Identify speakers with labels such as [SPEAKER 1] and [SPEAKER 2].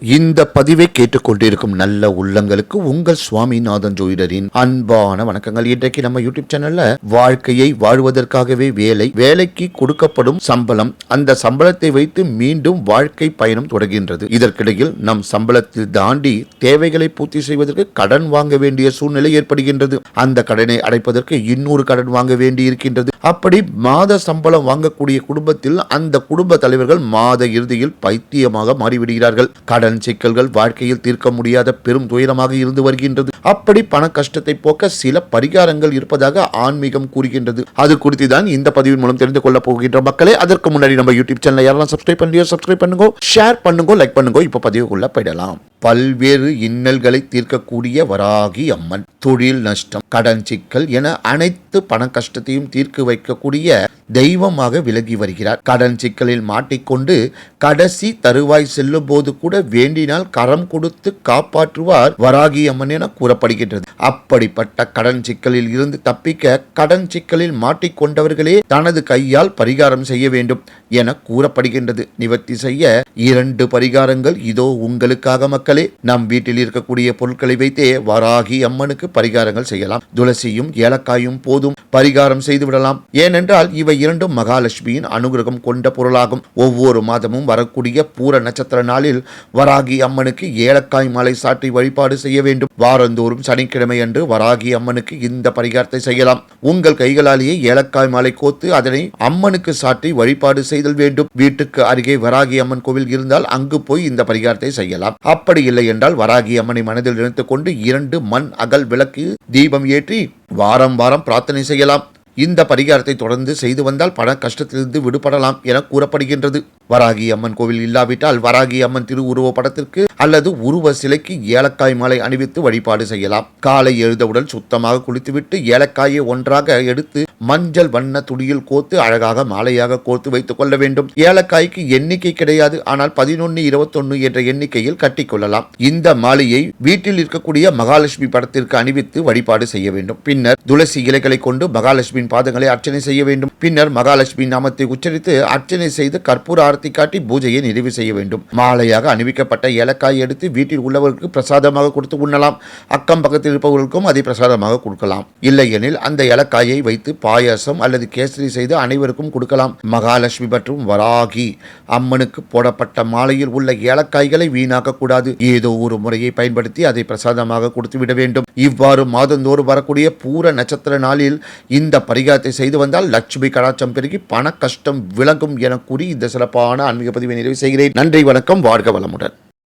[SPEAKER 1] இந்த பதிவை கேட்டுக்கொண்டிருக்கும் நல்ல உள்ளங்களுக்கு உங்கள் சுவாமிநாதன் ஜோதிடரின் அன்பான வணக்கங்கள். இன்றைக்கு நம்ம யூடியூப் சேனல்ல வாழ்க்கையை வாழ்வதற்காகவே வேலைக்கு கொடுக்கப்படும் சம்பளம், அந்த சம்பளத்தை வைத்து மீண்டும் வாழ்க்கை பயணம் தொடர்கின்றது. இதற்கிடையில் நம் சம்பளத்தில் தாண்டி தேவைகளை பூர்த்தி செய்வதற்கு கடன் வாங்க வேண்டிய சூழ்நிலை ஏற்படுகின்றது. அந்த கடனை அடைப்பதற்கு இன்னொரு கடன் வாங்க வேண்டி இருக்கின்றது. அப்படி மாத சம்பளம் வாங்கக்கூடிய குடும்பத்தில் அந்த குடும்ப தலைவர்கள் மாத இறுதியில் பைத்தியமாக மாறிவிடுகிறார்கள். கடன் சிக்கல்கள் வாழ்க்கையில் தீர்க்க முடியாத பெரும் துயரமாக இருந்து வருகின்றது. அப்படி பண கஷ்டத்தை போக்க சில பரிகாரங்கள் இருப்பதாக ஆன்மீகம் கூறுகின்றது. அது குறித்து தான் இந்த பதிவின் மூலம் தெரிந்து கொள்ள போகின்ற மக்களே. அதற்கு முன்னாடி நம்ம யூடியூப் சேனலை யாரெல்லாம் சப்ஸ்கிரைப் பண்ணியோ சப்ஸ்கிரைப் பண்ணுங்க, ஷேர் பண்ணுங்க, லைக் பண்ணுங்க. இப்ப பதிவுக்குள்ள போயிடலாம். பல்வேறு இன்னல்களை தீர்க்கக்கூடிய வராகி அம்மன். தொழில் நஷ்டம், கடன் சிக்கல் என அனைத்து பண கஷ்டத்தையும் தீர்க்க வைக்கக்கூடிய தெய்வமாக விலகி வருகிறார். கடன் சிக்கலில் மாட்டிக்கொண்டு கடைசி தருவாய் செல்லும் போது கூட வேண்டினால் கரம் கொடுத்து காப்பாற்றுவார் வராகி அம்மன் என கூறப்படுகின்றது. அப்படிப்பட்ட கடன் சிக்கலில் இருந்து தப்பிக்க கடன் சிக்கலில் மாட்டிக்கொண்டவர்களே தனது கையால் பரிகாரம் செய்ய வேண்டும் என கூறப்படுகின்றது. நிவர்த்தி செய்ய 2 பரிகாரங்கள் இதோ உங்களுக்காக மக்களே. நம் வீட்டில் இருக்கக்கூடிய பொருட்களை வைத்தே வராகி அம்மனுக்கு பரிகாரங்கள் செய்யலாம். துளசியும் ஏலக்காயும் போதும் பரிகாரம் செய்து விடலாம். ஏனென்றால் இவை 2 மகாலட்சுமியின் அனுகிரகம் கொண்ட பொருளாகும். ஒவ்வொரு மாதமும் வரக்கூடிய பூர நட்சத்திர நாளில் வராகி அம்மனுக்கு ஏலக்காய் மாலை சாற்றி வழிபாடு செய்ய வேண்டும். வாரந்தோறும் சனிக்கிழமை அன்று வராகி அம்மனுக்கு இந்த பரிகாரத்தை செய்யலாம். உங்கள் கைகளாலேயே ஏலக்காய் மாலை கோத்து அதனை அம்மனுக்கு சாற்றி வழிபாடு செய்தல் வேண்டும். வீட்டுக்கு அருகே வராகி அம்மன் கோவில் இருந்தால் அங்கு போய் இந்த பரிகாரத்தை செய்யலாம். அப்படி இல்லை என்றால் வராகி அம்மனை மனதில் நினைத்துக் கொண்டு 2 மண் அகல் விளக்கு தீபம் ஏற்றி வாரம் பிரார்த்தனை செய்யலாம். இந்த பரிகாரத்தை தொடர்ந்து செய்து வந்தால் பண கஷ்டத்திலிருந்து விடுபடலாம் என கூறப்படுகின்றது. வராகி அம்மன் கோவில் இல்லாவிட்டால் வராகி அம்மன் திருவுருவ படத்திற்கு அல்லது உருவ சிலைக்கு ஏலக்காய் மாலை அணிவித்து வழிபாடு செய்யலாம். காலை எழுந்தவுடன் சுத்தமாக குளித்துவிட்டு ஏலக்காயை ஒன்றாக எடுத்து மஞ்சள் வண்ண துணியில் கோத்து அழகாக மாலையாக கோர்த்து வைத்துக் கொள்ள வேண்டும். ஏலக்காய்க்கு எண்ணிக்கை கிடையாது, ஆனால் 11, 21 என்ற எண்ணிக்கையில் கட்டிக்கொள்ளலாம். இந்த மாலையை வீட்டில் இருக்கக்கூடிய மகாலட்சுமி படத்திற்கு அணிவித்து வழிபாடு செய்ய வேண்டும். பின்னர் துளசி இலைகளை கொண்டு மகாலட்சுமி பாதங்களை அர்ச்சனை செய்ய வேண்டும். பின்னர் மகாலட்சுமி நாமத்தை உச்சரித்து அர்ச்சனை செய்து கற்பூர ஆரத்தி காட்டி பூஜையை நிறைவு செய்ய வேண்டும். மாலையாக அணிவிக்கப்பட்ட ஏலக்காய் எடுத்து வீட்டில் உள்ளவர்களுக்கு பிரசாதமாக கொடுத்து உண்ணலாம். அக்கம் பக்கத்தில் இருப்பவர்களுக்கும் அதை பிரசாதமாக கொடுக்கலாம். இல்லையெனில் அந்த ஏலக்காயை வைத்து பாயாசம் அல்லது கேசரி செய்து அனைவருக்கும் கொடுக்கலாம். மகாலட்சுமி மற்றும் வராகி அம்மனுக்கு போடப்பட்ட மாலையில் உள்ள ஏலக்காய்களை வீணாக்க கூடாது. ஏதோ ஒரு முறையை பயன்படுத்தி அதை பிரசாதமாக கொடுத்து விட வேண்டும். இவ்வாறு மாதந்தோறும் வரக்கூடிய பூர நட்சத்திர நாளில் இந்த பரிகாரத்தை செய்து வந்தால் லட்சுமி கடாட்சம் பெருகி பண கஷ்டம் விளங்கும் என கூறி இந்த சிறப்பான ஆன்மீக பதிவை நிறைவு செய்கிறேன். நன்றி, வணக்கம், வாழ்க வளமுடன்.